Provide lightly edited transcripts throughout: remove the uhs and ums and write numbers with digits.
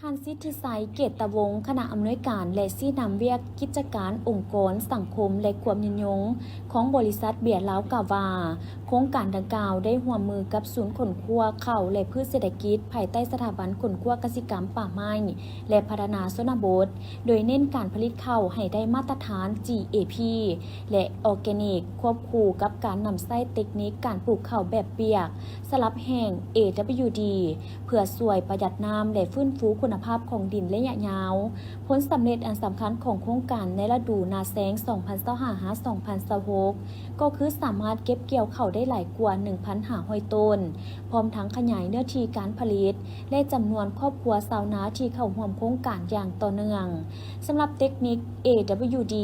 ท่านสิทธิไสยเกตวงศ์คณะอำนวยการและซี่นำเวียกกิจการองค์กรสังคมและความยืนยงของบริษัทเบียร์ลาวกล่าวว่าโครงการดังกล่าวได้ร่วมมือกับศูนย์ขนครัวข้าวและพืชเศรษฐกิจภายใต้สถาบันขนครัวกสิกรรมป่าไม้และพัฒนาชนบทโดยเน้นการผลิตข้าวให้ได้มาตรฐาน GAP และออร์แกนิกควบคู่กับการนำใช้เทคนิคการปลูกข้าวแบบเปียกสลับแห้ง AWD เพื่อช่วยประหยัดน้ำและฟื้นฟูคุณภาพของดินระยะยาวผลสำเร็จอันสำคัญของโครงการในฤดูนาแล้ง 2025-2026 ก็คือสามารถเก็บเกี่ยวข้าวได้หลายกว่า 1,500 ต้น พร้อมทั้งขยายเนื้อที่การผลิตและจำนวนครอบครัวชาวนาที่เข้าร่วมโครงการอย่างต่อเนื่องสำหรับเทคนิค AWD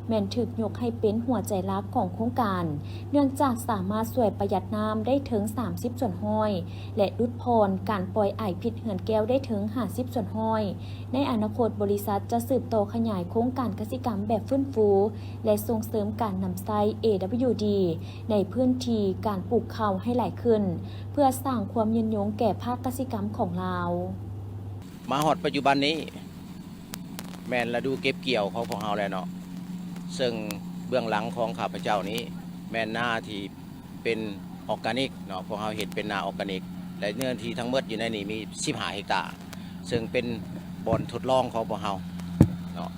แม่นถูกยกให้เป็นหัวใจหลักของโครงการเนื่องจากสามารถช่วยประหยัดน้ำได้ถึง 30 ส่วนห้อยและลดพรการปล่อยไอพิษเหือนแก้วได้ถึง 50 ส่วนห้อยในอนาคตบริษัทจะสืบโตขยายโครงการกสิกรรมแบบฟื้นฟูและส่งเสริมการนำใช้ AWD ในพื้นที่การปลูกข้าวให้หลายขึ้นเพื่อสร้างความยืนยงแก่ภาคกสิกรรมของลาวมาฮอดปัจจุบันนี้แม่นฤดูเก็บเกี่ยวของพวกเราแล้วเนาะซึ่งเบื้องหลังของข้าพเจ้านี้แม่นหน้าที่เป็นออร์แกนิกเนาะพวกเราเห็นเป็นนาออร์แกนิกและเนื้อที่ทั้งหมดอยู่ในนี้มี15 เฮกตาร์ซึ่งเป็นบ่อนทดลองของพวกเราเนาะ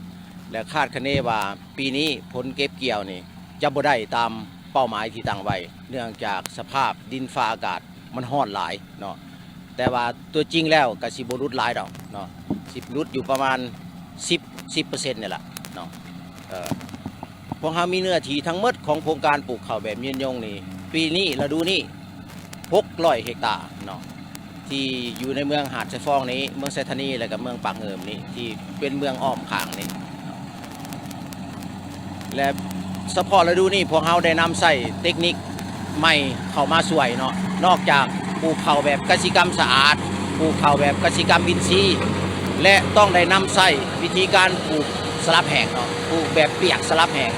และคาดคะเนว่าปีนี้ผลเก็บเกี่ยวนี่จะบ่ได้ตามเป้าหมายที่ตั้งไว้เนื่องจากสภาพดินฟ้าอากาศมันร้อนหลายเนาะแต่ว่าตัวจริงแล้วก็สิบ่รุดหลายดอกเนาะสิรุดอยู่ประมาณ10% นี่แหละเนาะพวกเรามีเนื้อที่ทั้งหมดของโครงการปลูกข้าวแบบยืนยงนี่ปีนี้ฤดูนี้600 เฮกตาร์เนาะที่อยู่ในเมืองหาดไซฟองนี้เมืองไซธานีและกับเมืองปากเงิมนี้ที่เป็นเมืองอ้อมข้างนี้และเฉพาะฤดูนี้พวกเราได้นำใส่เทคนิคใหม่เข้ามาช่วยเนาะนอกจากปลูกข้าวแบบกสิกรรมสะอาดปลูกข้าวแบบกสิกรรมอินทรีย์และต้องได้นำใส่วิธีการปลูกสลับแห้งเนาะปลูกแบบเปียกสลับแห้ง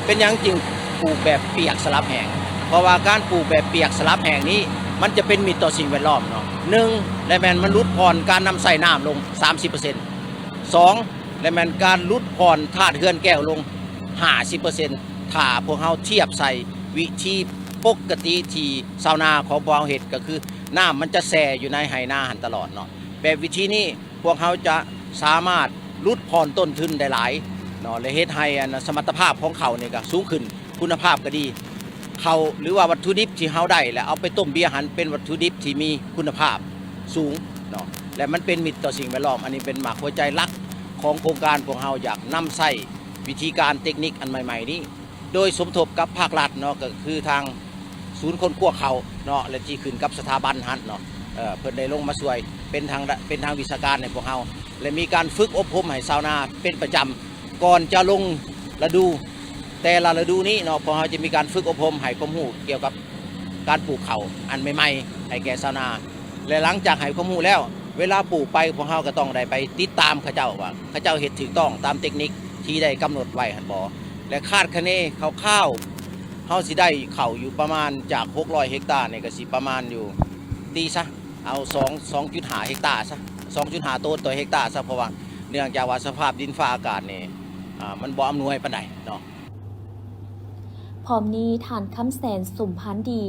เป็นอย่างจึงปลูกแบบเปียกสลับแห้งเพราะว่าการปลูกแบบเปียกสลับแห้งนี้มันจะเป็นมิตรต่อสิ่งแวดล้อมเนาะ1และแมนมันลดพรการนำใส่น้ำลง 30% 2และแมนการลดพรธาตุเฮือนแก้วลง 50% ถ้าพวกเราเทียบใส่วิธีปกติที่ชาวนาของพวกเราเฮ็ดก็คือน้ำมันจะแช่อยู่ในไหนาหันตลอดเนาะแบบวิธีนี้พวกเขาจะสามารถลดพรต้นทุนได้หลายเนาะและเฮ็ดให้สมรรถภาพของเขาเนี่ยก็สูงขึ้นคุณภาพก็ดีเขาหรือว่าวัตถุดิบที่เขาได้แล้วเอาไปต้มเบียร์หันเป็นวัตถุดิบที่มีคุณภาพสูงเนาะและมันเป็นมิตรต่อสิ่งแวดล้อมอันนี้เป็นหลักหัวใจหลักของโครงการพวกเราอยากนำใช้วิธีการเทคนิคอันใหม่ๆนี้โดยสมทบกับภาครัฐเนาะก็คือทางศูนย์คนขั้วเขาเนาะและที่ขึ้นกับสถาบันหันเนาะเพิ่นได้ลงมาช่วยเป็นทางวิชาการในพวกเราและมีการฝึกอบรมให้ชาวนาเป็นประจำก่อนจะลงฤดูแต่ละฤดูนี้เนาะพวกเราจะมีการฝึกอบรมให้ความรู้เกี่ยวกับการปลูกข้าวอันใหม่ๆให้แก่ชาวนาและหลังจากให้ความรู้แล้วเวลาปลูกไปพวกเราก็ต้องได้ไปติดตามเขาเจ้าว่าเขาเจ้าเฮ็ดถูกต้องตามเทคนิคที่ได้กำหนดไว้หั่นบ่และคาดคะเนคร่าวๆเฮาสิได้ข้าวอยู่ประมาณจาก600 เฮกตาร์นี่ก็สิประมาณอยู่ตีซะเอา2.5 เฮกตาร์ซะ 2.5 ต้นต่อเฮกตาร์ซะเพราะว่าเนื่องจากว่าสภาพดินฟ้าอากาศนี่มันบ่อำนวยปานใดเนาะพร้อมนี้ฐานคำแสนสมพันธ์ดี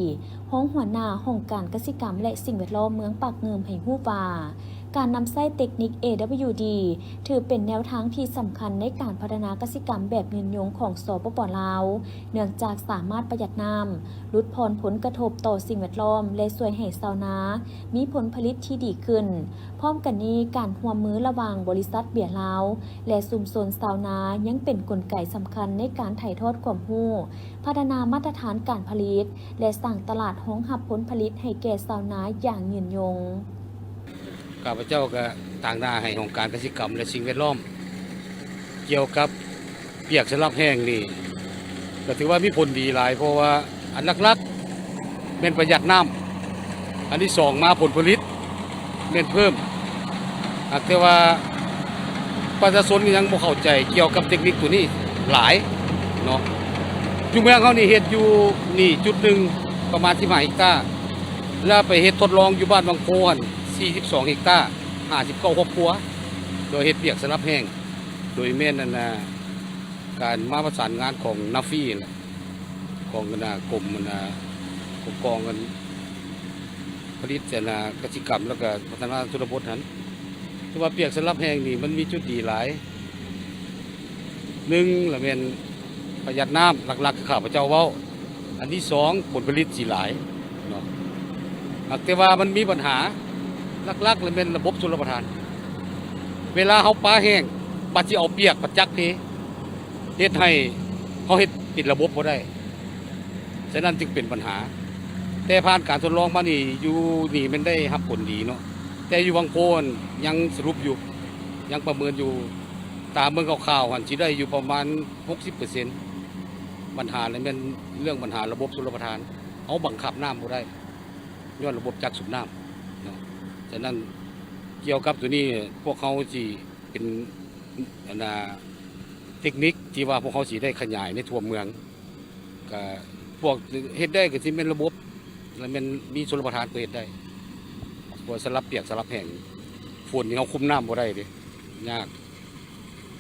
ห้องหัวหน้าห้องการกสิกรรมและสิ่งแวดล้อมเมืองปากเงิมให้ฮู้ว่าการนำใช้เทคนิค AWD ถือเป็นแนวทางที่สำคัญในการพัฒนากสิกรรมแบบยืนยงของสปป.ลาวเนื่องจากสามารถประหยัดน้ำลดพรผลกระทบต่อสิ่งแวดล้อมและช่วยให้ชาวนามีผลผลิตที่ดีขึ้นพร้อมกันนี้การร่วมมือระหว่างบริษัทเบียร์ลาวและชุมชนชาวนายังเป็นกลไกสำคัญในการถ่ายทอดความรู้พัฒนามาตรฐานการผลิตและสร้างตลาดรองรับผลผลิตให้แก่ชาวนาอย่างยืนยงข้าพเจ้าก็ต่างหน้าให้ของการเกษตรกรรมและสิ่งแวดล้อมเกี่ยวกับเปียกสลับแห้งนี่ก็ถือว่ามีผลดีหลายเพราะว่าอันหลักๆเป็นประหยัดน้ำอันที่สองมาผลผลิตเป็นเพิ่มแต่ว่าประชาชนยังบ่เข้าใจเกี่ยวกับเทคนิคตัวนี้หลายเนาะอยู่เมืองเขานี่เฮ็ดอยู่นี่จุดหนึ่งประมาณ15 เฮกตาร์แล้วไปเฮ็ดทดลองอยู่บ้านบางโพน42 เฮกตาร์ 59ครอบครัวโดยเฮ็ดเปียกสลับแห้งโดยแม่นนั่นน่ะการมาประสานงานของนาฟีแหละของกรมกองกันผลิตกสิกรรมแล้วก็พัฒนาธุรบทนั้นคือว่าเปียกสลับแห้งนี่มันมีจุดดีหลายหนึ่งละแม่นประหยัดน้ำหลักๆคือข้าพเจ้าเว้าอันที่สองผลผลิตสิหลายเนาะแต่ว่ามันมีปัญหาหลักๆเลยเป็นระบบชลประทานเวลาเขาปลาแห้งปัดสิเอาเปียกปัดจักทีเฮ็ดให้เขาเฮ็ดปิดระบบบ่ได้ฉะนั้นจึงเป็นปัญหาแต่ผ่านการทดลองมานี่อยู่นี่มันได้รับผลดีเนาะแต่อยู่บางโพนยังสรุปอยู่ยังประเมินอยู่ตามเมืองข่าวๆหันสิได้อยู่ประมาณ 60%ปัญหาเลยเป็นเรื่องปัญหาระบบชลประทานเอาบังคับน้ำบ่ได้ย้อนระบบจักสูบน้ำเนาะฉะนั้นเกี่ยวกับตัวนี้พวกเขาสิเป็นเทคนิคที่ว่าพวกเขาสิได้ขยายในทั่วเมืองก็พวกเฮ็ดได้ก็สิเป็นระบบแล้วมันมีชลประทานก็เฮ็ดได้พวกสลับเปียกสลับแห้งฝนนี่เขาคุมน้ำบ่ได้เด้ยาก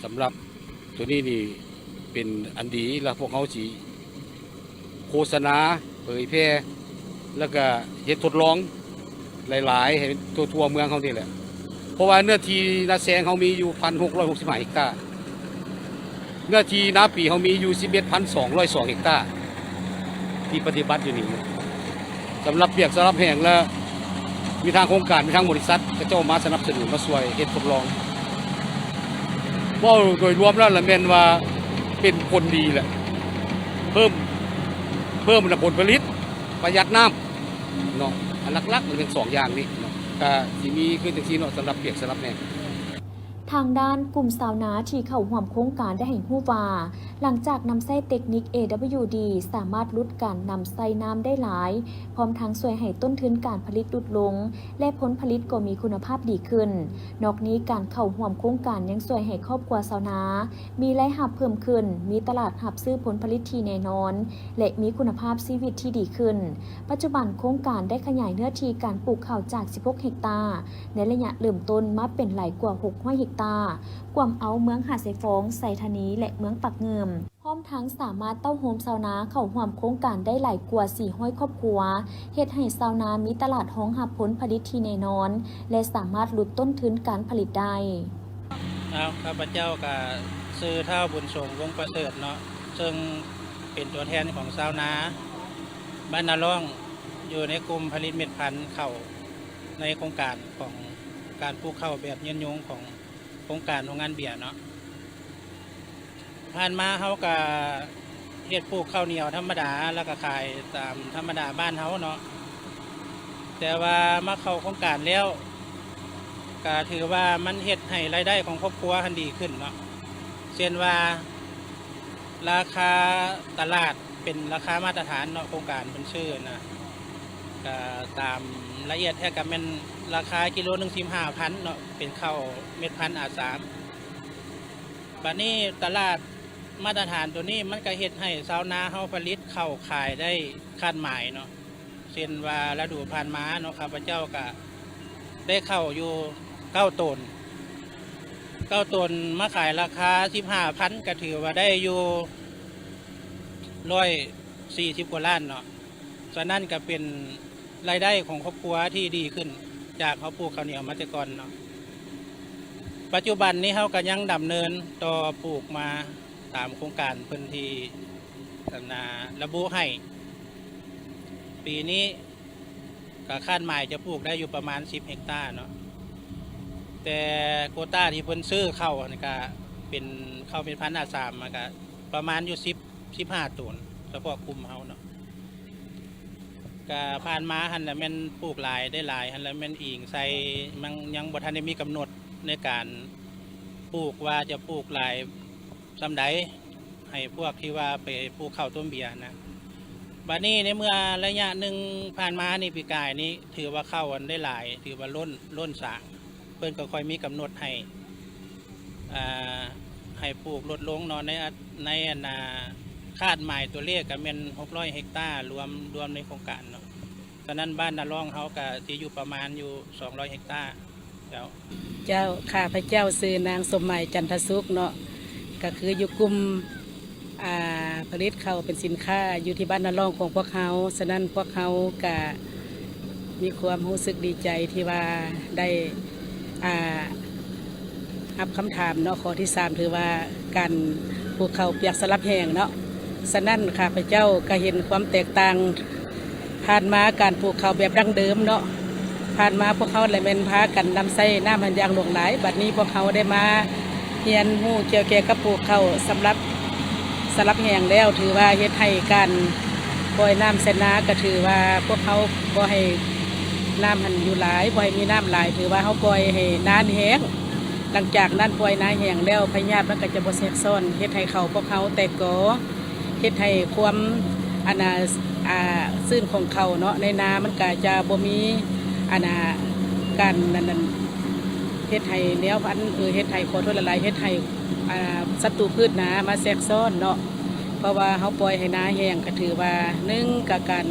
สำหรับตัวนี้นี่เป็นอันดีแล้วพวกเขาสิโฆษณาเผยแพร่แล้วก็เฮ็ดทดลองหลายๆให้ทั่วเมืองเขานี่แหละเพราะว่าเนื้อที่นาแสงเขามีอยู่ 1,665 เฮกตาร์เนื้อที่นาปีเขามีอยู่ 11,202 เฮกตาร์ที่ปฏิบัติอยู่นี่สำหรับเปียกสำหรับแห้งแล้วมีทางโครงการมีทางบริษัทก็เจ้ามาสนับสนุนมาช่วยเฮ็ดทดลองว่าโดยรวมแล้วละแม่นว่าเป็นผลดีแหละเพิ่มผลผลิตประหยัดน้ำเนาะอันหลักๆมันเป็น2อย่างนี้เนาะก็สิมีคือจังซี่เนาะสำหรับเปียกสำหรับแห้ง ทางด้านกลุ่มสาวนาที่เข้าร่วมโครงการได้ให้ฮู้ว่าหลังจากนำไส้เทคนิค AWD สามารถลดการนำไส้น้ำได้หลายพร้อมทั้งช่วยให้ต้นทุนการผลิตลดลงและผลผลิตก็มีคุณภาพดีขึ้นนอกนี้การเข้าร่วมโครงการยังช่วยให้ครอบครัวสาวนามีรายรับเพิ่มขึ้นมีตลาดรับซื้อผลผลิตที่แน่นอนและมีคุณภาพชีวิตที่ดีขึ้นปัจจุบันโครงการได้ขยายเนื้อที่การปลูกข้าวจาก16เฮกตาร์ในระยะเริ่มต้นมาเป็นหลายกว่า600เฮกตาร์กวมเอาเมืองหาดไซฟองไซธานีและเมืองปักเงิมพร้อมทั้งสามารถเต้าโฮมชาวนาเข้าร่วมโครงการได้หลายกว่า400ครอบครัวเฮ็ดให้ชาวนามีตลาดห้องรับผลผลิตที่แน่นอนและสามารถลดต้นทุนการผลิตได้ข้าพเจ้าก็ซื้อเท่าบุญส่งวงประเสริฐเนาะซึ่งเป็นตัวแทนของชาวนาบ้านนาล่องอยู่ในกลุ่มผลิตเม็ดพันธุ์ข้าวในโครงการของการปลูกข้าวแบบยืนยงของโครงการโรงงานเบียร์เนาะผ่านมาเขาก็เฮ็ดปลูกข้าวเหนียวธรรมดาแล้วก็ขายตามธรรมดาบ้านเขาเนาะแต่ว่ามาเข้าโครงการแล้วก็ถือว่ามันเฮ็ดให้รายได้ของครอบครัวทันดีขึ้นเนาะเช่นว่าราคาตลาดเป็นราคามาตรฐานเนาะโครงการเป็นชื่อนะก็ตามละเอียดแท้กับเป็นราคากิโลนึง15,000เนาะเป็นข้าวเม็ดพันธุ์A3บัดนี้ตลาดมาตรฐานตัวนี้มันก็เฮ็ดให้ชาวนาเฮาผลิตข้าวขายได้คาดหมายเนาะเช่นว่าฤดูผ่านมาเนาะข้าพเจ้าก็ได้ข้าวอยู่9 ตนมาขายราคา15,000ก็ถือว่าได้อยู่140กว่าล้านเนาะฉะนั้นก็เป็นรายได้ของครอบครัวที่ดีขึ้นจากเขาปลูกข้าวเหนียวมาแต่ก่อนเนาะปัจจุบันนี้เขาก็ยังดำเนินต่อปลูกมาตามโครงการพื้นที่ระบุให้ปีนี้ก็คาดหมายจะปลูกได้อยู่ประมาณ10 เฮกตาร์เนาะแต่โควต้าที่เพิ่นซื้อเข้านี่ก็เป็นเข้าเป็นพันธุ์A3มาก็ประมาณอยู่15 ตันเฉพาะกลุ่มเขาเนาะก็ผ่านมาหันแล้วแม่นปลูกหลายได้หลายหันแล้วแม่นอิงใส่มันยังบ่ทันได้มีกำหนดในการปลูกว่าจะปลูกหลายซำใดให้พวกที่ว่าไปปลูกข้าวต้มเบียร์นะบัดนี้ในเมื่อระยะหนึ่งผ่านมานี่ปีกายนี้ถือว่าเข้ากันได้หลายถือว่าล้นสางเพิ่นก็ค่อยมีกำหนดให้ปลูกลดลงเนาะในคาดหมายตัวเลขก็เป็น600 เฮกตาร์รวมในโครงการเนาะฉะนั้นบ้านนาล่องเขาก็สิอยู่ประมาณอยู่200 เฮกตาร์ เจ้า เจ้าข้าพเจ้าซื้อนางสมหมัยจันทสุขเนาะก็คืออยู่กลุ่มผลิตข้าวเป็นสินค้าอยู่ที่บ้านนาล่องของพวกเขาฉะนั้นพวกเขาก็มีความรู้สึกดีใจที่ว่าได้รับคำถามเนาะข้อที่3ถือว่าการปลูกข้าวเปียกสลับแห้งเนาะฉะนั้นข้าพเจ้าก็เห็นความแตกต่างผ่านมาการปลูกข้าวแบบดั้งเดิมเนาะผ่านมาพวกเขาเลยเป็นพากันนำไส้น้ำมันยางหลวงหลายบัดนี้พวกเขาได้มาเรียนรู้เกี่ยวกับปลูกข้าวสำหรับสลับแห้งแล้วถือว่าเฮ็ดให้การปล่อยน้ำเสนาก็ถือว่าพวกเขาบ่ให้น้ำมันอยู่หลายบ่ให้มีน้ำหลายถือว่าเขาปล่อยให้น้ำแห้งหลังจากนั้นปล่อยน้ำแห้งแล้วพญาติมันก็จะบ่แทรกซ้อนเฮ็ดให้เขาพวกเขาแต่ก็เฮ็ดให้ความซื่นของเขาเนาะในนามันก็จะบ่มีการนั้นเฮ็ดให้แนวพันธุ์เฮ็ดให้ขอโทษละลายเฮ็ดให้ศัตรูพืชนามาแทรกซ้อนเนาะเพราะว่าเขาปล่อยให้นาแห้งก็ถือว่า1กับการ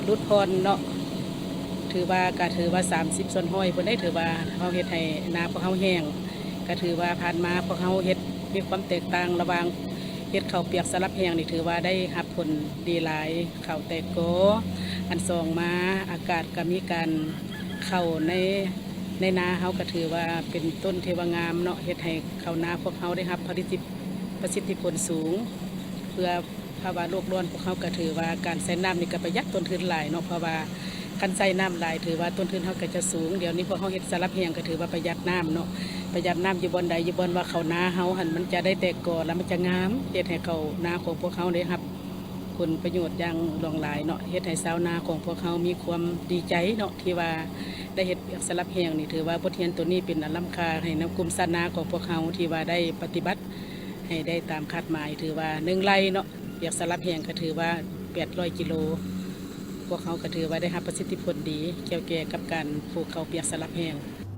รุดพรเนาะถือว่า30ส่วนห้อยเพิ่นได้ถือว่าเขาเฮ็ดให้นาพวกเขาแห้งก็ถือว่าผ่านมาพวกเขาเฮ็ดมีความแตกต่างระหว่างเฮ็ดข้าวเปียกสลับแห้งนี่ถือว่าได้รับผลดีหลายข้าวแตกโกอัน2มาอากาศก็มีการเข้าในนาเขาก็ถือว่าเป็นต้นเทวงามเนาะเฮ็ดให้ข้าวนาพวกเขาได้รับประสิทธิผลสูงเพื่อภาวะโลกร้อนพวกเขาก็ถือว่าการใช้น้ำนี่ก็ประหยัดต้นทุนหลายเนาะเพราะว่าการใช้น้ำหลายถือว่าต้นทุนเขาก็จะสูงเดี๋ยวนี้พวกเขาเฮ็ดสลับแห้งก็ถือว่าประหยัดน้ำเนาะประหยัดน้ำอยู่บนใดอยู่บนว่าข้าวนาเขาหันมันจะได้แตกกอแล้วมันจะงามเฮ็ดให้ข้าวนาของพวกเขาได้รับผลประโยชน์อย่างหลากหลายเนาะเฮ็ดให้ชาวนาของพวกเขามีความดีใจเนาะที่ว่าได้เฮ็ดเปียกสลับแห้งนี่ถือว่าบทเรียนตัวนี้เป็นอันล้ำค่าให้นำกลุ่มชาวนาของพวกเขาที่ว่าได้ปฏิบัติให้ได้ตามคาดหมายถือว่า1ไร่เนาะเปียกสลับแห้งก็ถือว่า800 กิโลพวกเขาก็ถือว่าได้รับประสิทธิผลดีเกี่ยวกับการปลูกข้าวเปียกสลับแห้ง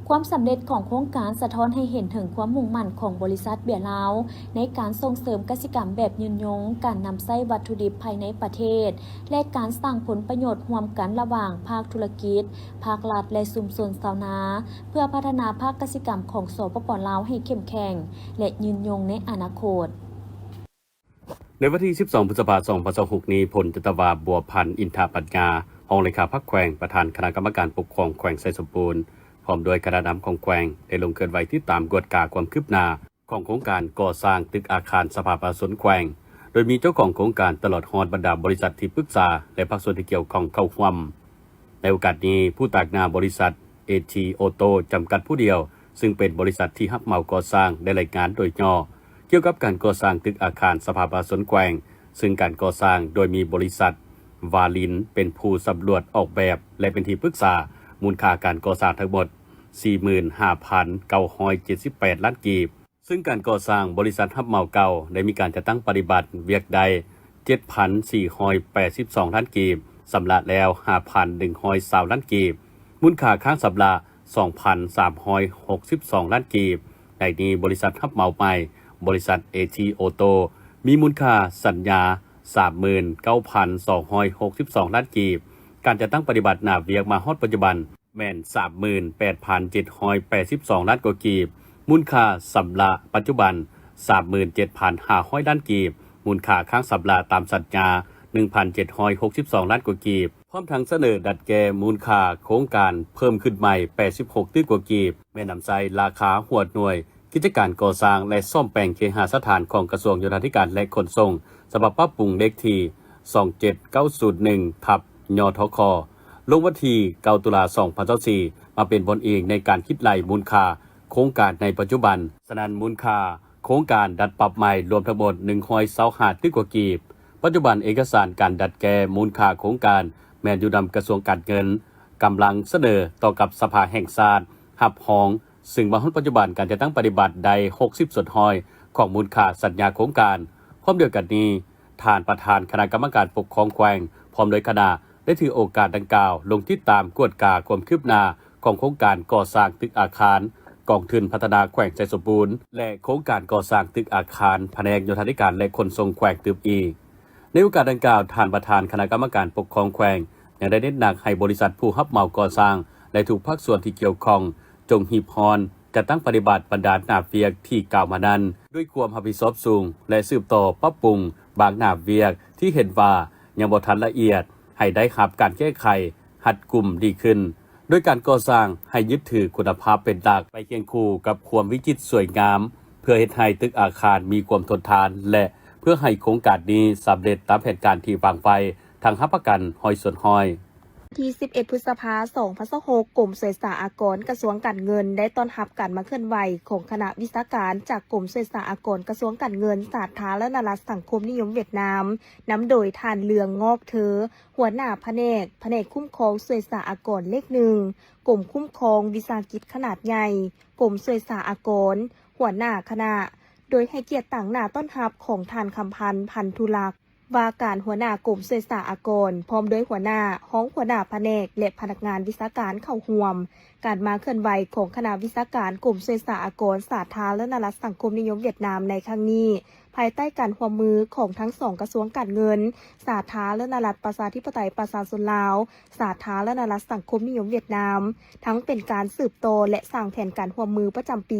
ความสำเร็จของโครงการสะท้อนให้เห็นถึงความมุ่งมั่นของบริษัทเบียร์ลาวในการส่งเสริมกสิกรรมแบบยืนยงการนำไส้วัตถุดิบภายในประเทศและการสร้างผลประโยชน์ร่วมกันระหว่างภาคธุรกิจภาครัฐและชุมชนชาวนาเพื่อพัฒนาภาคกสิกรรมของสปป.ลาวให้เข้มแข็งและยืนยงในอนาคตในวันที่12 พฤษภาคม 2026 นี้พลจัตวาบัวพันธ์อินทาปัญญารองเลขาพรรคแขวงประธานคณะกรรมการปกครองแขวงไซสมบูรณ์พร้อมโดยคณะนำของแขวงได้ลงเคลื่อนไหวที่ตามกวดกาความคืบหน้าของโครงการก่อสร้างตึกอาคารสภาประชาชนแขวงโดยมีเจ้าของโครงการตลอดฮอดบรรดาบริษัทที่ปรึกษาและภาคส่วนที่เกี่ยวข้องเข้าร่วมในโอกาสนี้ผู้ตากหน้าบริษัท AT Auto จำกัดผู้เดียวซึ่งเป็นบริษัทที่รับเหมาก่อสร้างได้รายงานโดยย่อเกี่ยวกับการก่อสร้างตึกอาคารสภาประชาชนแขวงซึ่งการก่อสร้างโดยมีบริษัทวาลินเป็นผู้สำรวจออกแบบและเป็นที่ปรึกษามูลค่าการก่อสร้างทั้งหมด 45,978 ล้านกีบซึ่งการก่อสร้างบริษัทรับเหมาเก่าได้มีการจัดตั้งปฏิบัติเวียกใด 7,482 ล้านกีบสำระแล้ว 5,120 ล้านกีบมูลค่าค้างสำระ 2,362 ล้านกีบในนี้บริษัทรับเหมาใหม่บริษัท AT Auto มีมูลค่าสัญญา 39,262 ล้านกีบการจัดตั้งปฏิบัติหน้าเวียกมาฮอดปัจจุบันแม่น 38,782 ล้านกว่ากีบมูลค่าสำระปัจจุบัน 37,500 ล้านกีบมูลค่าค้างสำระตามสัญญา 1,762 ล้านกว่ากีบพร้อมทั้งเสนอดัดแก้มูลค่าโครงการเพิ่มขึ้นใหม่ 86 ตื้อกว่ากีบแม่นำใจราคาหัวหน่วยกิจการก่อสร้างและซ่อมแปลงเคหสถานของกระทรวงโยธาธิการและขนส่งฉบับปรับปรุงเลขที่ 27901 ยทค.ลงวันที่ 9 ตุลาคม 2024มาเป็นบนเองในการคิดไล่มูลค่าโครงการในปัจจุบันสนันมูลค่าโครงการดัดปรับใหม่รวมทั้งหมด125 ตื้อกว่ากีบปัจจุบันเอกสารการดัดแก้มูลค่าโครงการแม่นอยู่นำกระทรวงการเงินกำลังเสนอต่อกับสภาแห่งชาติหับห้องซึ่งบางปัจจุบันการจะตั้งปฏิบัติได้60 ส่วนห้อยของมูลค่าสัญญาโครงการพร้อมเดียวกันนี้ท่านประธานคณะกรรมการปกครองแขวงพร้อมโดยคณะได้ถือโอกาสดังกล่าวลงติดตามกวดกาความคืบหน้าของโครงการก่อสร้างตึกอาคารกองทุนพัฒนาแขวงไซสมบูรณ์และโครงการก่อสร้างตึกอาคารแผนกโยธาธิการและขนส่งแขวงตึกอีในโอกาสดังกล่าวท่านประธานคณะกรรมการปกครองแขวงยังได้เน้นหนักให้บริษัทผู้รับเหมาก่อสร้าง และทุกภาคส่วนที่เกี่ยวข้องจงหีบฮอนจะตั้งปฏิบัติบรรดาหน้าเวียกที่กล่าวมานั้นด้วยความรับผิดชอบสูงและสืบต่อปรับปรุงบางหน้าเวียกที่เห็นว่ายังบ่ทันละเอียดให้ได้รับการแก้ไขหัดกลุ่มดีขึ้นด้วยการก่อสร้างให้ยึดถือคุณภาพเป็นหลักไปเคียงคู่กับความวิจิตรสวยงามเพื่อเฮ็ดให้ตึกอาคารมีความทนทานและเพื่อให้โครงการนี้สำเร็จตามแผนการที่วางไว้ทางรับประกันห้อยส่วนห้อยที่11 พฤษภาคม 2026 กรมสวยสาอากรกระทรวงการเงินได้ต้อนรับการมาเคลื่อนไหวของคณะวิชาการจากกรมสวยสาอากรกระทรวงการเงินสาธารณรัฐสังคมนิยมเวียดนามนำโดยท่านเลืองงอกเธอหัวหน้าแผนกคุ้มครองสวยสาอากรเลข1กรมคุ้มครองวิสาหกิจขนาดใหญ่กรมสวยสาอากรหัวหน้าคณะโดยให้เกียรติต่างหน้าต้อนรับของท่านคำพันธ์พันธุลักษณ์ว่าการหัวหน้ากลุ่มสวยสาอากรพร้อมด้วยหัวหน้าห้องหัวหน้าแผนกและพนักงานวิชาการเข้าร่วมการมาเคลื่อนไหวของคณะวิชาการกลุ่มสวยสาอากรสาธารณรัฐสังคมนิยมเวียดนามในครั้งนี้ภายใต้การร่วมมือของทั้ง2กระทรวงการเงินสาธารณรัฐประชาธิปไตยประชาชนลาวสาธารณรัฐสังคมนิยมเวียดนามทั้งเป็นการสืบโตและสร้างแผนการร่วมมือประจำปี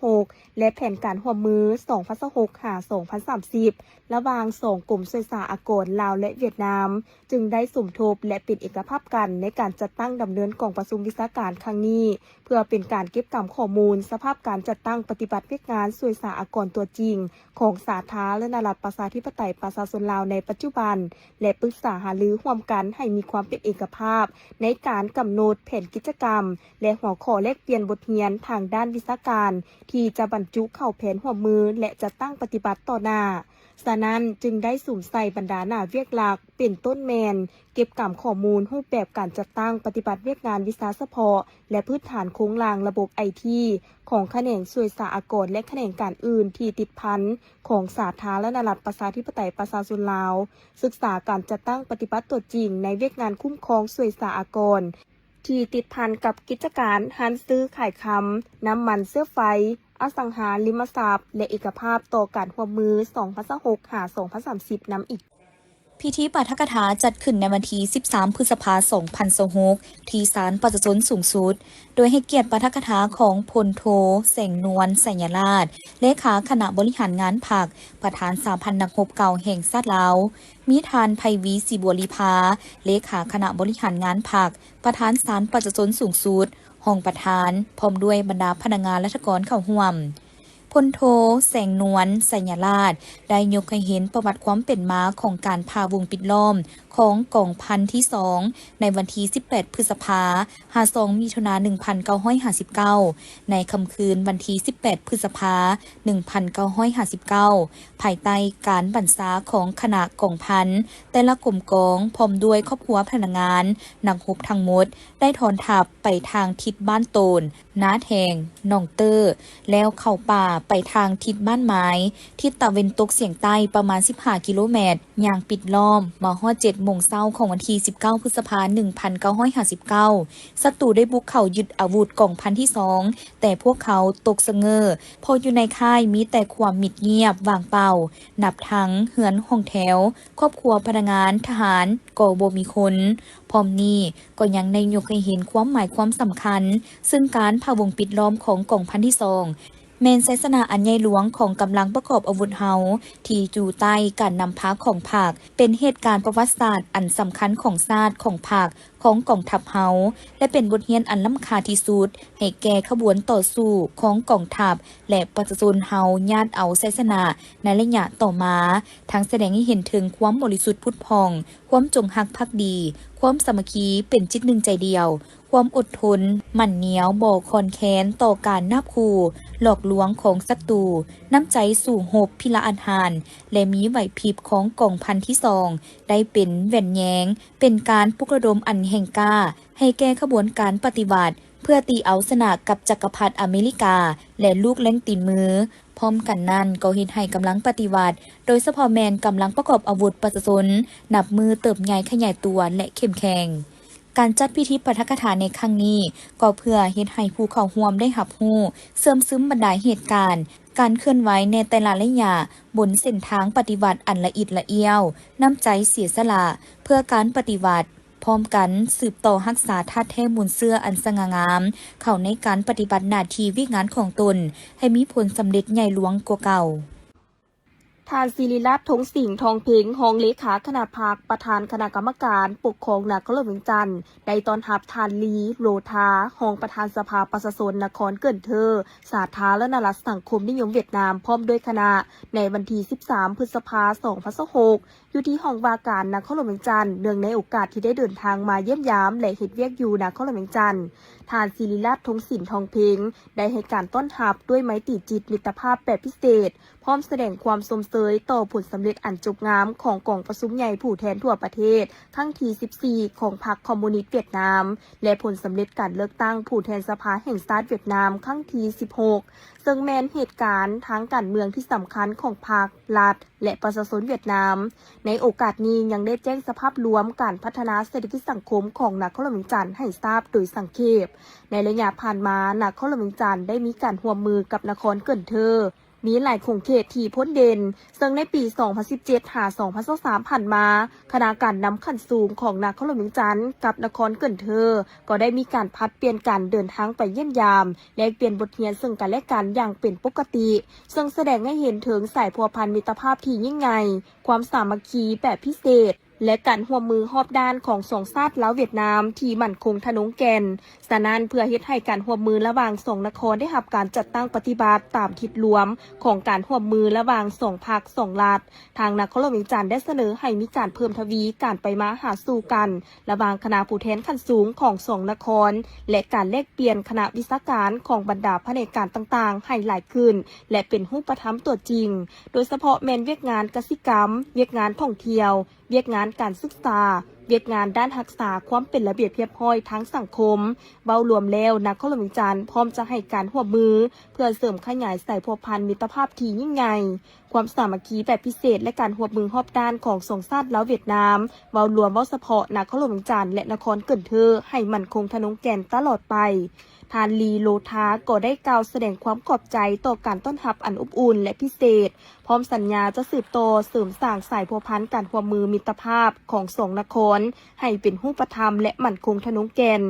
2026 และแผนการร่วมมือ 2026 หา 2030 ระหว่าง2กลุ่มสวยสาอากรลาวและเวียดนามจึงได้สมทบและเป็นเอกภาพกันในการจัดตั้งดำเนินกองประชุมวิชาการครั้งนี้เพื่อเป็นการเก็บกำข้อมูลสภาพการจัดตั้งปฏิบัติเวียกงานสวยสาอากรตัวจริงของสาธารณรัฐประชาธิปไตยประชาชนลาวในปัจจุบันและปรึกษาหารือร่วมกันให้มีความเป็นเอกภาพในการกำหนดแผนกิจกรรมและหัวข้อแลกเปลี่ยนบทเรียนทางด้านวิชาการที่จะบรรจุเข้าแผนร่วมมือและจัดตั้งปฏิบัติต่อหน้าฉะนั้นจึงได้สุ่มใส่บรรดาหน้าเวียกหลักเป็นต้นแมนเก็บกำข้อมูลรูปแบบการจัดตั้งปฏิบัติเวียกงานวิชาเฉพาะและพื้นฐานโครงสร้างระบบไอทีของแขนงสวยสาอากรและแขนงการอื่นที่ติดพันของสาธารณรัฐประชาธิปไตยประชาชนลาวศึกษาการจัดตั้งปฏิบัติตัวจริงในเวียกงานคุ้มครองสวยสาอากรที่ติดพันกับกิจการหันซื้อขายคำน้ำมันเสื้อไฟอสังหาริมทรัพย์และเอกภาพต่อการร่วมมือ 2026 หา 2030 นำอีกพิธีปาฐกถาจัดขึ้นในวันที่ 13 พฤษภาคม 2026 ที่ศาลประชาชนสูงสุดโดยให้เกียรติปาฐกถาของพลโทแสงนวลสัญราชเลขาคณะบริหารงานพรรคประธานสาพันธ์นักรบเก่าแห่งชาติลาวมีทานไพวีศรีบัวลีภาเลขาคณะบริหารงานพรรคประธานศาลประชาชนสูงสุดห้องประธานพร้อมด้วยบรรดาพนักงานราชการเข้าร่วมพลโทแสงนวลสัญราชได้ยกให้เห็นประวัติความเป็นมาของการพาวงปิดล้อมของกองพันที่2ในวันที่ 18 พฤษภาคม 2 มิถุนายน 1959 ในค่ำคืนวันที่ 18 พฤษภาคม 1959 ภายใต้การบัญชาของคณะกองพันแต่ละกลุ่มกองพร้อมด้วยครอบครัวพนักงานนักรบทั้งหมดได้ถอนทัพไปทางทิศบ้านโตนน้าแทงหนองเตอร์แล้วเข้าป่าไปทางทิศบ้านไม้ทิศตะวันตกเฉียงใต้ประมาณ 15 กิโลเมตรอย่างปิดล้อมมาฮอด 7 โมงเช้าของวันที่ 19 พฤษภาคม 1959 ศัตรูได้บุกเข้ายึดอาวุธกองพันที่ 2แต่พวกเขาตกสะเงอพออยู่ในค่ายมีแต่ความมิดเงียบว่างเปล่านับทั้งเหือนห้องแถวครอบครัวพนักงานทหารก็บ่มีคนพร้อมนี้ก็ยังได้ยกให้เห็นความหมายความสำคัญซึ่งการพาวงปิดล้อมของกองพันที่ 2แมนไซสนาอันใหญ่หลวงของกำลังประกอบอาวุธเฮาที่อยู่ใต้การนำพาของภาคเป็นเหตุการณ์ประวัติศาสตร์อันสำคัญของชาติของภาคของกองทัพเฮาและเป็นบทเรียนอันล้ำค่าที่สุดให้แก่ขบวนต่อสู้ของกองทัพและประชาชนเฮาญาติเอาไซสนาในระยะต่อมาทั้งแสดงให้เห็นถึงความบริสุทธิ์ผุดผ่องความจงรักภักดีความสามัคคีเป็นจิตหนึ่งใจเดียวความอดทนหมั่นเหนียวบ่คอนแค้นต่อการนับคู่หลอกลวงของศัตรูน้ำใจสู่หบพิละอันหานและมีไหวพริบของกองพันที่ 2ได้เป็นแหวนแยงเป็นการปลุกระดมอันแห่งกล้าให้แก้ขบวนการปฏิวัติเพื่อตีเอาชนะกับจักรพรรดิอเมริกาและลูกแล้งตีนมือพร้อมกันนั้นก็เฮ็ดให้กำลังปฏิวัติโดยเฉพาะแมนกำลังประกอบอาวุธประชาชนนับมือเติบใหญ่ขยายตัวและเข้มแข็งการจัดพิธีปาฐกถาในครั้งนี้ก็เพื่อเฮ็ดให้ผู้เข้าร่วมได้รับรู้เสริมซึมบรรดาเหตุการณ์การเคลื่อนไหวในแต่ละระยะบนเส้นทางปฏิวัติอันละเอียดละเอียวน้ำใจเสียสละเพื่อการปฏิวัติ พร้อมกันสืบต่อรักษาธาตุแท้มูลเสื้ออันสง่างามเข้าในการปฏิบัติหน้าที่วิงานของตนให้มีผลสำเร็จใหญ่หลวงกว่าเก่าทานศิริรัตน์ ธงสิงห์ ทองเพ็งรองเลขาคณะพรรคประธานคณะกรรมการปกครองนครหลวงเวียงจันทน์ได้ต้อนรับทานลีโลทารองประธานสภาประชาชนนครเกินเธอสาธารณรัฐสังคมนิยมเวียดนามพร้อมด้วยคณะในวันที่ 13 พฤษภาคม 2026 อยู่ที่ห้องว่าการนครหลวงเวียงจันทน์เนื่องในโอกาสที่ได้เดินทางมาเยี่ยมยามและเฮ็ดเวียกอยู่นครหลวงเวียงจันทน์ทานศิริรัตน์ ธงสิงห์ ทองเพ็งได้ให้การต้อนรับด้วยไมตรีจิตมิตรภาพแบบพิเศษพร้อมแสดงความสมเสยต่อผลสำเร็จอันจบงามของกองประชุมใหญ่ผู้แทนทั่วประเทศครั้งที่ 14 ของพรรคคอมมิวนิสต์เวียดนามและผลสำเร็จการเลือกตั้งผู้แทนสภาแห่งชาติเวียดนามครั้งที่ 16 ซึ่งแม้นเหตุการณ์ทางการเมืองที่สำคัญของพรรครัฐและประชาชนเวียดนามในโอกาสนี้ยังได้แจ้งสภาพรวมการพัฒนาเศรษฐกิจสังคมของนครหลวงเวียงจันทน์ให้ทราบโดยสังเขปในระยะผ่านมานครหลวงเวียงจันทน์ได้มีการร่วมมือกับนครเกินเธอมีหลายโครงเขตที่พ้นเด่นซึ่งในปี 2017 หา 2023 ผ่านมาคณะการนำขั้นสูงของนครหลวงเวียงจันทน์กับนครเกินเธอก็ได้มีการพัดเปลี่ยนการเดินทางไปเยี่ยมยามและเปลี่ยนบทเรียนซึ่งกันและกันอย่างเป็นปกติซึ่งแสดงให้เห็นถึงสายพัวพันมิตรภาพที่ยิ่งใหญ่ความสามัคคีแบบพิเศษและการร่วมมือรอบด้านของสองชาติลาวเวียดนามที่มั่นคงทะนงแก่นฉะนั้นเพื่อเฮ็ดให้การร่วมมือระหว่างสองนครได้รับการจัดตั้งปฏิบัติตามทิศรวมของการร่วมมือระหว่างสองภาคสองรัฐทางนครหลวงเวียงจันทน์ได้เสนอให้มีการเพิ่มทวีการไปมาหาสู่กันระหว่างคณะผู้แทนขั้นสูงของสองนครและการแลกเปลี่ยนคณะวิชาการของบรรดาแผนกการต่างๆให้หลายขึ้นและเป็นรูปธรรมตัวจริงโดยเฉพาะแม่นเวียกงานกสิกรรมเวียกงานท่องเที่ยวเวียกงานการศึกษาเวียกงานด้านรักษาความเป็นระเบียบเรียบร้อยทั้งสังคมเบารวมแล้วนครหลวงเวียงจันทน์พร้อมจะให้การร่วมมือเพื่อเสริมขยายสายพัวพันมิตรภาพที่ยิ่งใหญ่ความสามัคคีแบบพิเศษและการร่วมมือรอบด้านของสองชาติลาวเวียดนามเบารวมเว้าเฉพาะนครหลวงเวียงจันทน์และนครเกินเธอให้มั่นคงทะนงแก่นตลอดไปทานลีโลทาก็ได้กล่าวแสดงความขอบใจต่อการต้อนรับอันอบอุ่นและพิเศษพร้อมสัญญาจะสืบโตเสริมสร้างสายพัวพันการร่วมมือมิตรภาพของสองนครให้เป็นรูปธรรมและมั่นคงทะนงแก่น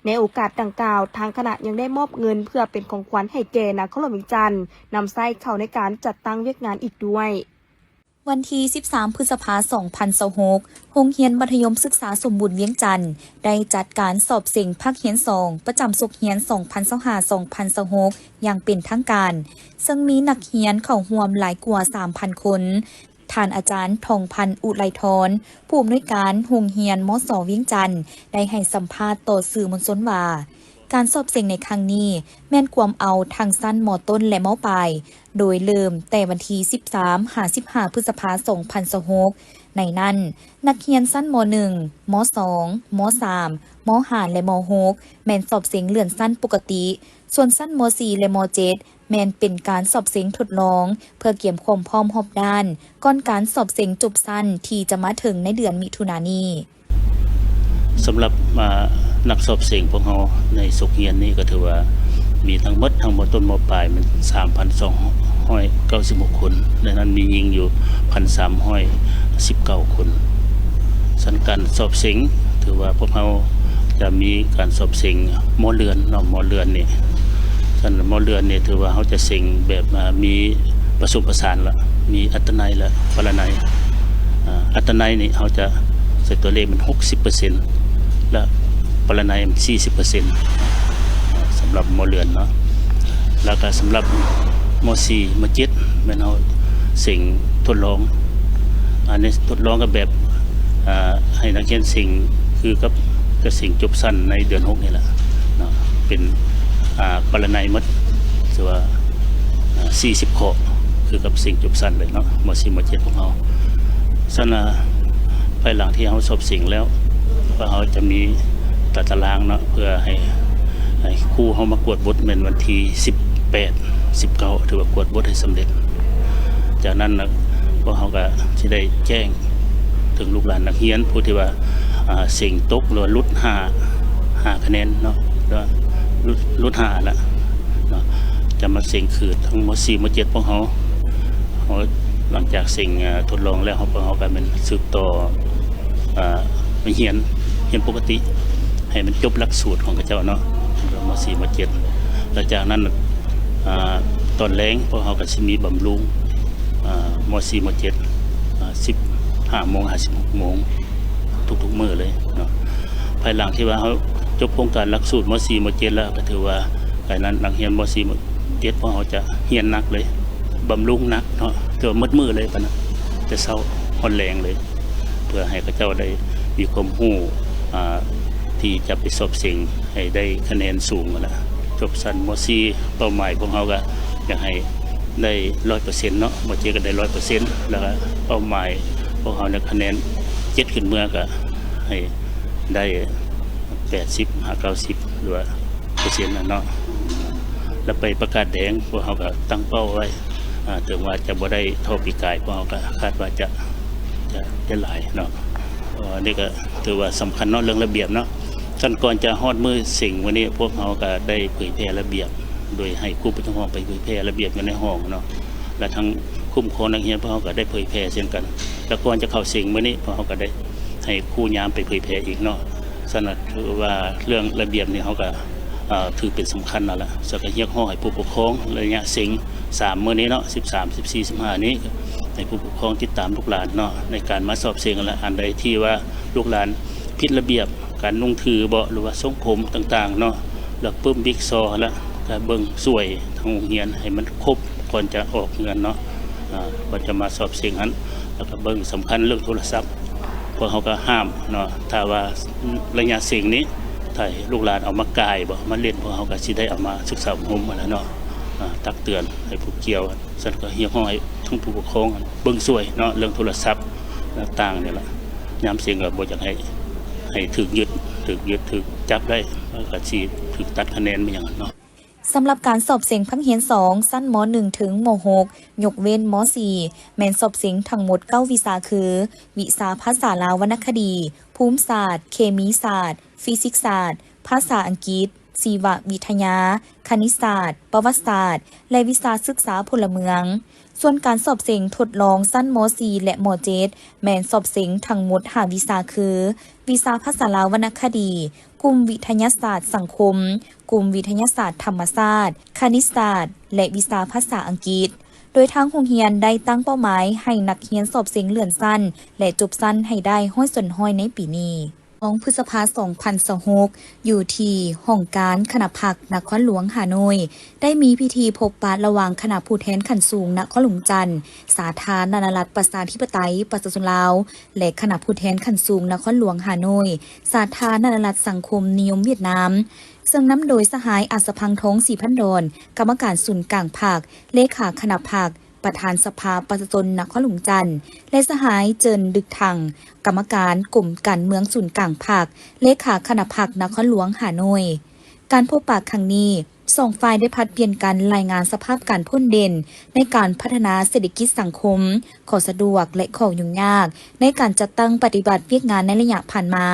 ในโอกาสดังกล่าวทางคณะยังได้มอบเงินเพื่อเป็นของขวัญให้แก่นครหลวงเวียงจันทน์นำไส้เข้าในการจัดตั้งเวียกงานอีกด้วยวันที่ 13 พฤษภาคม 2026 โรงเรียนมัธยมศึกษาสมบูรณ์เวียงจันทน์ได้จัดการสอบเสิ่งภาคเรียน 2 ประจำศุกร์เรียน 2025-2026 อย่างเป็นทางการ ซึ่งมีนักเรียนเข้าร่วมหลายกว่า 3,000 คน ท่านอาจารย์ทองพันธ์อุไรทรผู้อำนวยการโรงเรียนมส.เวียงจันทน์ได้ให้สัมภาษณ์ต่อสื่อมวลชนว่าการสอบเสิ่งในครั้งนี้แม่นความเอาทางสั้นม.ต้นและม.ปลายโดยเริ่มแต่วันที่ 13-15 พฤษภาคม 2026 ในนั้นนักเรียนสั้นม.1 ม.2 ม.3 ม.5 และม.6 แม่นสอบเสิ่งเลื่อนสั้นปกติส่วนสั้นม.4 และม.7 แม่นเป็นการสอบเสิ่งทดลองเพื่อเกี่ยมความพร้อมรอบด้านก่อนการสอบเสิ่งจบสั้นที่จะมาถึงในเดือนมิถุนายนนี้สำหรับนักสอบเสียงพวกเราในสุขเฮียนนี่ก็ถือว่ามีทั้งหมดทั้งต้นมปลายมัน 3,296 คนในนั้นมีหญิงอยู่ 1,319 คนสันการสอบเสียงถือว่าพวกเราจะมีการสอบเสียงมอเรือนเนาะมอเรือนนี่สันมอเรือนนี่ถือว่าเขาจะเสียงแบบมีผสมผสานละมีอัตนัยและปรนัยอัตนัยนี่เขาจะใส่ตัวเลขมัน 60%และปรนัยมัน 40% สำหรับมอเรือนเนาะแล้วก็สำหรับม.4 ม.7 แม่นเฮาสิ่งทดลองอันนี้ทดลองกับแบบให้นักเรียนสิ่งคือกับสิ่งจบสั้นในเดือน6นี่แหละเนาะเป็นปรนัยหมดถือว่า40 ข้อคือกับสิ่งจบสั้นเลยเนาะม.4 ม.7 ของเฮาซั่นภายหลังที่เฮาสอบสิ่งแล้วก็เฮาจะมีตารางเนาะเพื่อให้ครูเฮามากวดบทเป็นวันที่18 19ถือว่ากวดบทให้สำเร็จจากนั้นนะพวกเฮาก็สิได้แจ้งถึงลูกหลานนักเรียนผู้ที่ว่าสิ่งตกหรือลด5คะแนนเนาะแล้วลด5ละเนาะจะมาสิ่งคือทั้งม.4 ม.7 พวกเฮาหลังจากสิ่งทดลองแล้วเฮาก็เป็นสืบต่อเฮียน รียนปกติให้มันจบหลักสูตรของเขาเจ้าเนาะม.4 ม.7 แล้วจากนั้นตอนแรงพวกเขาก็สิมีบำรุงม.4 ม.7 15 โมง 56 โมงทุกๆมื้อเลยเนาะภายหลังที่ว่าเขาจบโครงการหลักสูตรม.4 ม.7 แล้วก็ถือว่าไอ้นั้นนักเรียนม.4 ม.7 พวกเขาจะเรียนหนักเลยบำรุงหนักเนาะถือว่ามืดมือเลยปะนะจะเศร้าอ่อนแรงเลยเพื่อให้เขาเจ้าได้มีความรู้ที่จะไปสอบสิ่งให้ได้คะแนนสูงนะจบสั้นม.4 เป้าหมายของเขาก็อยากให้ได้ 100% เนาะม.7 ก็ได้ 100% แล้วก็เป้าหมายของเขาในคะแนน7ขึ้นเมื่อก็ให้ได้80 90หรือว่า%นะเนาะแล้วไปประกาศแดงพวกเขาก็ตั้งเป้าไว้ถึงว่าจะบ่ได้เท่าปีกายพวกเขาก็คาดว่าจะหลายเนาะนี่ก็ถือว่าสำคัญเนาะเรื่องระเบียบเนาะขั้นก่อนจะฮอดมือสิ่งวันนี้พวกเขาก็ได้เผยแพร่ระเบียบโดยให้ครูประจำห้องไปเผยแพร่ระเบียบอยู่ในห้องเนาะและทั้งคุ้มครองนักเรียนพวกเขาก็ได้เผยแพร่เช่นกันแล้วก่อนจะเข้าสิ่งวันนี้พวกเขาก็ได้ให้ครูยามไปเผยแพร่อีกเนาะสนับถือว่าเรื่องระเบียบนี่เขาก็ถือเป็นสำคัญนั่นแหละสักเรียกห้องให้ผู้ปกครองระยะสิ่ง3 มื้อนี้เนาะ13 14 15นี้ให้ผู้ปกครองติดตามลูกหลานเนาะในการมาสอบเสียงและอันใดที่ว่าลูกหลานผิดระเบียบการนุ่งถือเบาหรือว่าทรงผมต่างๆเนาะแล้วปึ้มบิ๊กซอแล้วก็เบิ่งสวยทางโรงเรียนให้มันครบก่อนจะออกเงินเนาะก่อนจะมาสอบเสียงนั้นแล้วก็เบิ่งสำคัญเรื่องโทรศัพท์พวกเขาก็ห้ามเนาะถ้าว่าระยะเสียงนี้ถ้าลูกหลานเอามากายบ่มาเล่นพวกเขาก็สิได้เอามาศึกษาอบรมมาแล้วเนาะตักเตือนให้ผู้เกี่ยวสั่นก็เฮียห้อยทั้งผู้ปกครองเบิ่งสวยเนาะเรื่องโทรศัพท์ต่างๆนี่ล่ะยามเสียงก็บ่อยากให้ถูกยึดถูกจับได้ก็สิถูกตัดคะแนนไปอย่างนั้นเนาะ สำหรับการสอบเสียงพังเฮียน2สั้นม.1 ถึงม.6 ยกเว้นม.4 แม่นสอบเสียงทั้งหมด9วิชาคือวิชาภาษาลาววรรณคดี ภูมิศาสตร์เคมีศาสตร์ฟิสิกส์ศาสตร์ภาษาอังกฤษชีววิทยาคณิตศาสตร์ประวัติศาสตร์และวิชาศึกษาพลเมืองส่วนการสอบเสียงทดลองสั้นม.4 และม.7 แม่นสอบเสียงทั้งหมด5วิชาคือวิชาภาษาลาววรรณคดีกลุ่มวิทยาศาสตร์สังคมกลุ่มวิทยาศาสตร์ธรรมศาสตร์คณิตศาสตร์และวิชาภาษาอังกฤษโดยทางโรงเรียนได้ตั้งเป้าหมายให้นักเรียนสอบเสียงเลื่อนสั้นและจบสั้นให้ได้ห้อยส่วนห้อยในปีนี้2 พฤษภาคม 2026อยู่ที่ห้องการคณะพักนครหลวงฮานอยได้มีพิธีพบปะระหว่างคณะผู้แทนขั้นสูงนครหลวงจันทร์สาธารณรัฐประชาธิปไตยประชาชนลาวและคณะผู้แทนขั้นสูงนครหลวงฮานอยสาธารณรัฐสังคมนิยมเวียดนามซึ่งนำโดยสหายอัศพังทองศรีพันดอนกรรมการศูนย์กลางภาคเลขาคณะภาคประธานสภาประชาชนนครหลวงจันทร์และสหายเจินดึกทังกรรมการกลุ่มการเมืองศูนย์กลางภาคเลขาคณะภาคนครหลวงฮานอยการพบปะครั้งนี้สองฝ่ายได้ผลัดเปลี่ยนกันรายงานสภาพการพ้นเด่นในการพัฒนาเศรษฐกิจสังคมขอสะดวกและขอยุ่งยากในการจัดตั้งปฏิบัติเวียกงานในระยะผ่านมา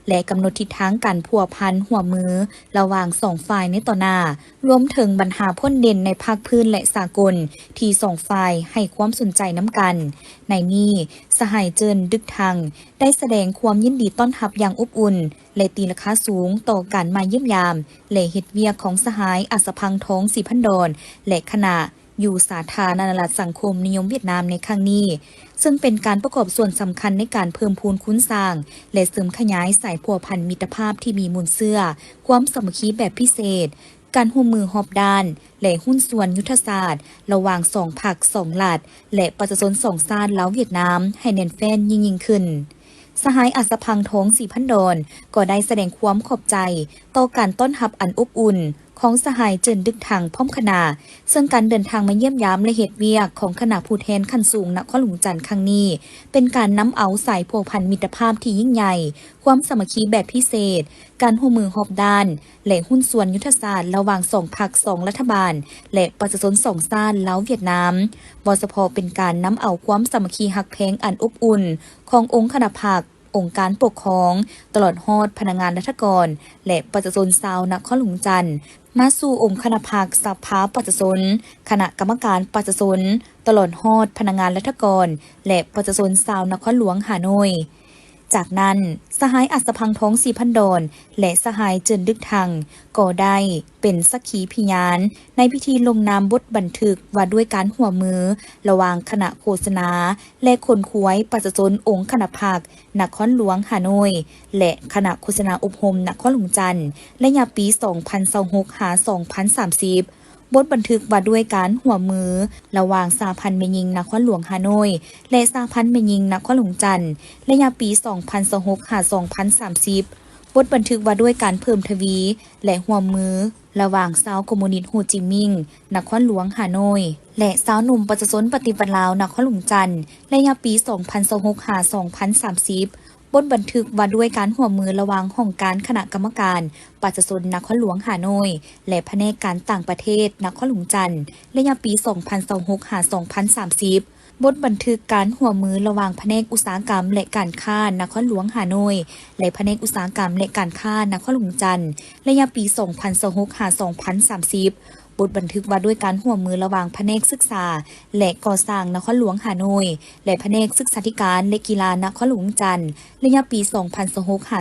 และกำหนดทิศทางการพัวพันหัวมือระหว่างสองฝ่ายในต่อหน้ารวมถึงปัญหาพ้นเด่นในภาคพื้นและสากลที่สองฝ่ายให้ความสนใจน้ำกันในนี้สหายเจินดึกทังได้แสดงความยินดีต้อนรับอย่างอบอุ่นและตีราคาสูงต่อการมาเยี่ยมยามและเฮ็ดเวียกของสหายอัศพังทองศรีพันดอนและคณะอยู่สาธารณรัฐสังคมนิยมเวียดนามในครั้งนี้ซึ่งเป็นการประกอบส่วนสำคัญในการเพิ่มพูนคุ้นสร้างและเสริมขยายสายพัวพันมิตรภาพที่มีมูลเสื่อความสามัคคีแบบพิเศษการร่วมมือหอบด้านและหุ้นส่วนยุทธศาสตร์ระหว่าง2 ภาค 2 รัฐและประชาชน2 ชาติลาวเวียดนามให้แน่นแฟ้นยิ่งขึ้นสหายอัศพังทองศรีพันดอนก็ได้แสดงความขอบใจต่อการต้อนรับอันอบอุ่นของสหายเจินดึกทางพร้อมคณะซึ่งการเดินทางมาเยี่ยมยามและเฮ็ดเวียกของคณะผู้แทนขั้นสูงนครหลวงจันทร์ครั้งนี้เป็นการนำเอาสายพัวพันมิตรภาพที่ยิ่งใหญ่ความสามัคคีแบบพิเศษการร่วมมือหอบด้านและหุ้นส่วนยุทธศาสตร์ระหว่าง2 พรรค 2 รัฐบาลและประชาชน2 ชาติลาวเวียดนามบ่เฉพาะเป็นการนำเอาความสามัคคีฮักแพงอันอบอุ่นขององค์คณะพรรคองค์การปกครองตลอดฮอดพนักงานราชการและประชาชนชาวนครหลวงจันทร์มาสู่องค์คณะพรรคสภาประชาชนคณะกรรมการประชาชนตลอดฮอดพนักงานราชการและประชาชนชาวนครหลวงฮานอย จากนั้นสหายอัศพังทองสีพันดอนและสหายเจินดึกทังก็ได้เป็นสักขีพยานในพิธีลงนามบทบันทึกว่าด้วยการหัวมือระหว่างคณะโฆษณาและคนควยประชาชนองค์คณะภาคนครหลวงฮานอยและคณะโฆษณาอบรมนครหลวงจันทร์และยามปี 2026 หา 2030 บทบันทึกว่าด้วยการหัวมือระหว่างสหพันธ์แม่หญิงนครหลวงฮานอยและสหพันธ์แม่หญิงนครหลวงจันทร์และยามปี 2026 หา 2030 บทบันทึกว่าด้วยการเพิ่มทวีและหัวมือระหว่างชาวคอมมิวนิสต์โฮจิมินห์นครหลวงฮานอยและสาวหนุ่มประชาชนปฏิวัติลาวนครหลวงจันทร์และยามปี 2026 หา 2030 บทบันทึกว่าด้วยการหัวมือระหว่างห้องการคณะกรรมการประชาชนนครหลวงฮานอยและแผนกการต่างประเทศนครหลวงจันทร์และยามปี 2026 หา 2030 บทบันทึกการหัวมือระหว่างแผนกอุตสาหกรรมและการค้านครหลวงฮานอยและแผนกอุตสาหกรรมและการค้านครหลวงจันทร์และยามปี 2026 หา 2030 บทบันทึกว่าด้วยการหัวมือระหว่างแผนกศึกษาและก่อสร้างนครหลวงฮานอยและแผนกศึกษาธิการและกีฬานครหลวงจันทร์ระยะปี 2026 หา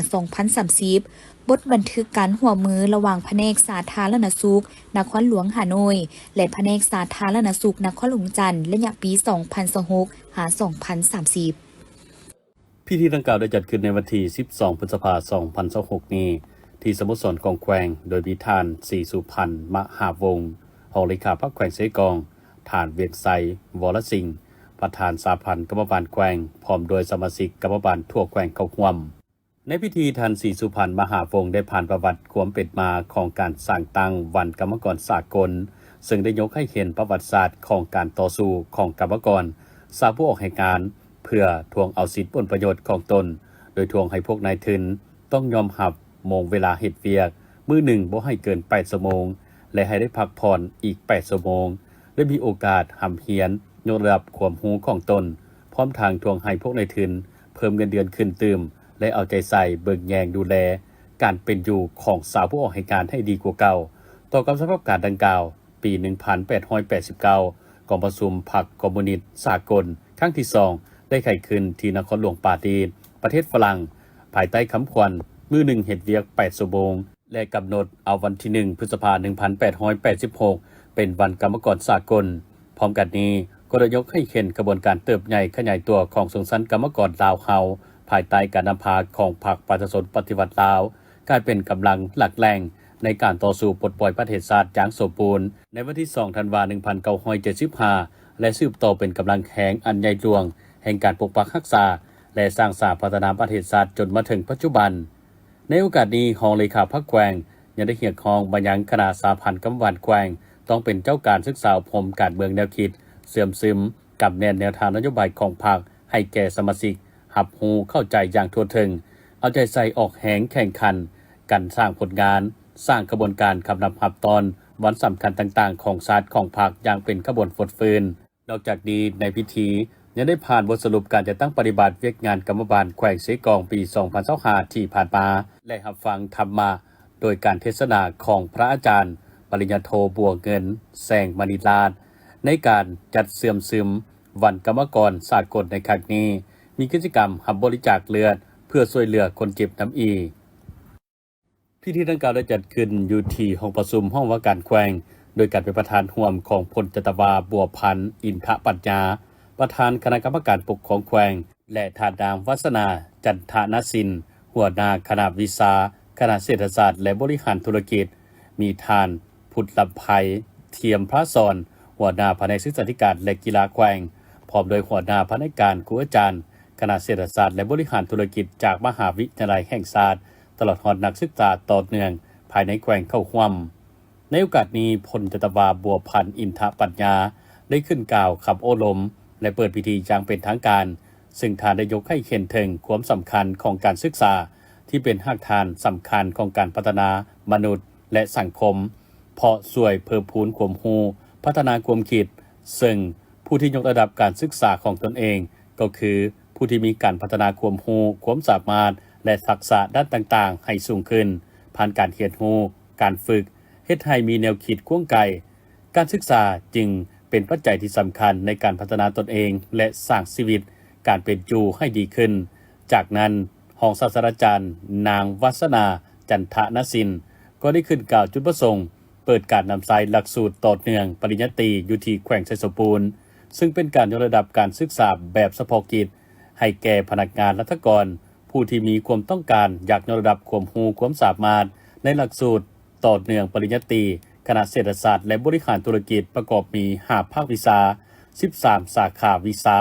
2030 บทบันทึกการหัวมือระหว่างแผนกสาธารณสุขนครหลวงฮานอยและแผนกสาธารณสุขนครหลวงจันทร์ระยะปี 2026 หา 2030 พิธีดังกล่าวได้จัดขึ้นในวันที่ 12 พฤษภาคม 2026 นี้ที่สโมสรกองแควงโดยมีท่านศรีสุพรรณมหาวงศ์รองเลขาพรรคแขวงเสกองท่านเวียงไซวรสิงห์ประธานสาพันธ์กรรมบาลแขวงพร้อมโดยสมาชิกกรรมบาลทั่วแขวงเข้าร่วมในพิธีท่านศรีสุพรรณมหาวงศ์ได้ผ่านประวัติความเป็นมาของการสร้างตั้งวันกรรมกรสากลซึ่งได้ยกให้เห็นประวัติศาสตร์ของการต่อสู้ของกรรมกรสาวผู้ออกให้การเพื่อทวงเอาสิทธิผลประโยชน์ของตนโดยทวงให้พวกนายทุนต้องยอมรับโมงเวลาเฮ็ดเวียกมื้อหนึ่งบ่ให้เกิน8ชั่วโมงและให้ได้พักผ่อนอีก8ชั่วโมงและมีโอกาสหำเฮียนยกระดับความรู้ของตนพร้อมทางทวงให้พวกนายทุนเพิ่มเงินเดือนขึ้นตื่มและเอาใจใส่เบิ่งแยงดูแลการเป็นอยู่ของสาวผู้ออกให้การให้ดีกว่าเก่าต่อกับสภาพการดังกล่าวปี 1889กองประชุมพรรคคอมมิวนิสต์สากลครั้งที่ 2ได้ไขขึ้นที่นครหลวงปารีสประเทศฝรั่งภายใต้คำขวัญมื้อหนึ่งเฮ็ดเวียก8ชั่วโมงและกำหนดเอาวันที่ 1 พฤษภาคม 1886เป็นวันกรรมกรสากลพร้อมกันนี้ก็ได้ยกให้เห็นกระบวนการเติบใหญ่ขยายตัวของชนชั้นกรรมกรลาวเฮาภายใต้การนำพาของพรรคประชาชนปฏิวัติลาวกลายเป็นกำลังหลักแหล่งในการต่อสู้ปลดปล่อยประเทศชาติอย่างสมบูรณ์ในวันที่ 2 ธันวาคม 1975และสืบต่อเป็นกำลังแข็งอันใหญ่หลวงแห่งการปกปักรักษาและสร้างสรรค์พัฒนาประเทศชาติจนมาถึงปัจจุบันในโอกาสนี้รองเลขาพรรคแขวงยังได้เรียกร้องไปยังคณะสาพันธ์กรรมการแขวงต้องเป็นเจ้าการศึกษาอบรมการเมืองแนวคิดเสื่อมซึมกับแนวทางนโยบายของพรรคให้แก่สมาชิกรับรู้เข้าใจอย่างทั่วถึงเอาใจใส่ออกแหงแข่งขันกันสร้างผลงานสร้างกระบวนการคำนำรับตอนวันสำคัญต่างๆของชาติของพรรคอย่างเป็นขบวนฟดฟืนนอกจากนี้ในพิธียังได้ผ่านบทสรุปการจัดตั้งปฏิบัติเวียกงานกรรมบาลแขวงเสกองปี 2025 ที่ผ่านมาและรับฟังธรรมะโดยการเทศนาของพระอาจารย์ปริญญาโทบัวเงินแสงมณีลาศในการจัดเสื่อมซึมวันกรรมกรสากลในครั้งนี้มีกิจกรรมรับบริจาคเลือดเพื่อช่วยเหลือคนเจ็บน้ำอีพิธีดังกล่าวได้จัดขึ้นอยู่ที่ห้องประชุมห้องว่าการแขวงโดยการเป็นประธานร่วมของพลจตวาบัวพันธ์อินทปัญญาประธานคณะกรรมการปกครองแขวงและทานดามวัฒนาจันทนสินหัวหน้าคณะวิชาคณะเศรษฐศาสตร์และบริหารธุรกิจมีทานพุทธลำไพเทียมพระสอนหัวหน้าแผนกศึกษาธิการและกีฬาแขวงพร้อมโดยหัวหน้าแผนกการครูอาจารย์คณะเศรษฐศาสตร์และบริหารธุรกิจจากมหาวิทยาลัยแห่งชาติตลอดฮอดนักศึกษาต่อเนื่องภายในแขวงเข้าร่วมในโอกาสนี้พลจตวาบัวพันธ์อินทปัญญาได้ขึ้นกล่าวคำโอลมและเปิดพิธีอย่างเป็นทางการซึ่งท่านได้ยกให้เห็นถึงความสำคัญของการศึกษาที่เป็นรากฐานสำคัญของการพัฒนามนุษย์และสังคมเพราะช่วยเพิ่มพูนความรู้พัฒนาความคิดซึ่งผู้ที่ยกระดับการศึกษาของตนเองก็คือผู้ที่มีการพัฒนาความรู้ความสามารถและทักษะด้านต่างๆให้สูงขึ้นผ่านการเรียนรู้การฝึกเฮ็ดให้มีแนวคิดกว้างไกลการศึกษาจึงเป็นปัจจัยที่สำคัญในการพัฒนาตนเองและสร้างชีวิตการเป็นอยู่ให้ดีขึ้นจากนั้น รองศาสตราจารย์นางวัฒนาจันทนสินก็ได้ขึ้นกล่าวจุดประสงค์เปิดการนำใช้หลักสูตรต่อเนื่องปริญญาตรีอยู่ที่แขวงไชยสมบูรณ์ซึ่งเป็นการยกระดับการศึกษาแบบเฉพาะกิจให้แก่พนักงานรัฐกรผู้ที่มีความต้องการอยากยกระดับความรู้ความสามารถในหลักสูตรต่อเนื่องปริญญาตรีคณะเศรษฐศาสตร์และบริหารธุรกิจประกอบมี5ภาควิชา13สาขาวิชา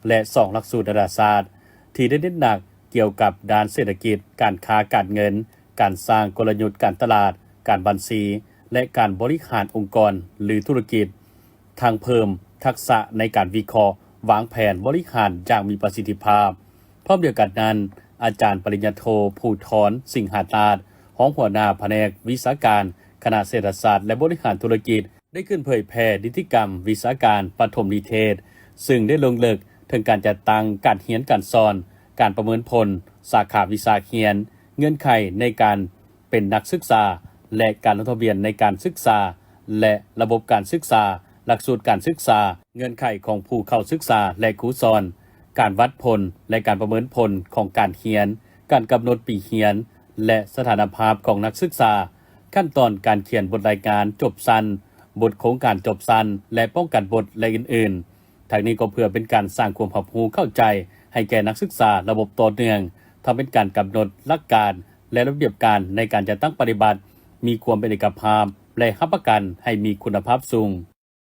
และ2หลักสูตรดาราศาสตร์ที่ได้เน้นหนักเกี่ยวกับด้านเศรษฐกิจการค้าการเงินการสร้างกลยุทธ์การตลาดการบัญชีและการบริหารองค์กรหรือธุรกิจทางเพิ่มทักษะในการวิเคราะห์วางแผนบริหารอย่างมีประสิทธิภาพพร้อมเดียวกันนั้นอาจารย์ปริญญาโทภูธรสิงหาตาดรองหัวหน้าแผนกวิชาการคณะเศรษฐศาสตร์และบริหารธุรกิจได้ขึ้นเผยแพร่นิติกรรมวิชาการปฐมนิเทศซึ่งได้ลงลึกถึงการจัดตั้งการเรียนการสอนการประเมินผลสาขาวิชาเรียนเงื่อนไขในการเป็นนักศึกษาและการลงทะเบียนในการศึกษาและระบบการศึกษาหลักสูตรการศึกษาเงื่อนไขของผู้เข้าศึกษาและครูสอนการวัดผลและการประเมินผลของการเรียนการกำหนดปีเรียนและสถานภาพของนักศึกษาขั้นตอนการเขียนบทรายงานจบสั้นบทโครงการจบสั้นและป้องกันบทและอื่นๆทั้งนี้ก็เพื่อเป็นการสร้างความรับรู้เข้าใจให้แก่นักศึกษาระบบต่อเนื่องทำเป็นการกำหนดหลักการและระเบียบการในการจัดตั้งปฏิบัติมีความเป็นเอกภาพและรับประกันให้มีคุณภาพสูง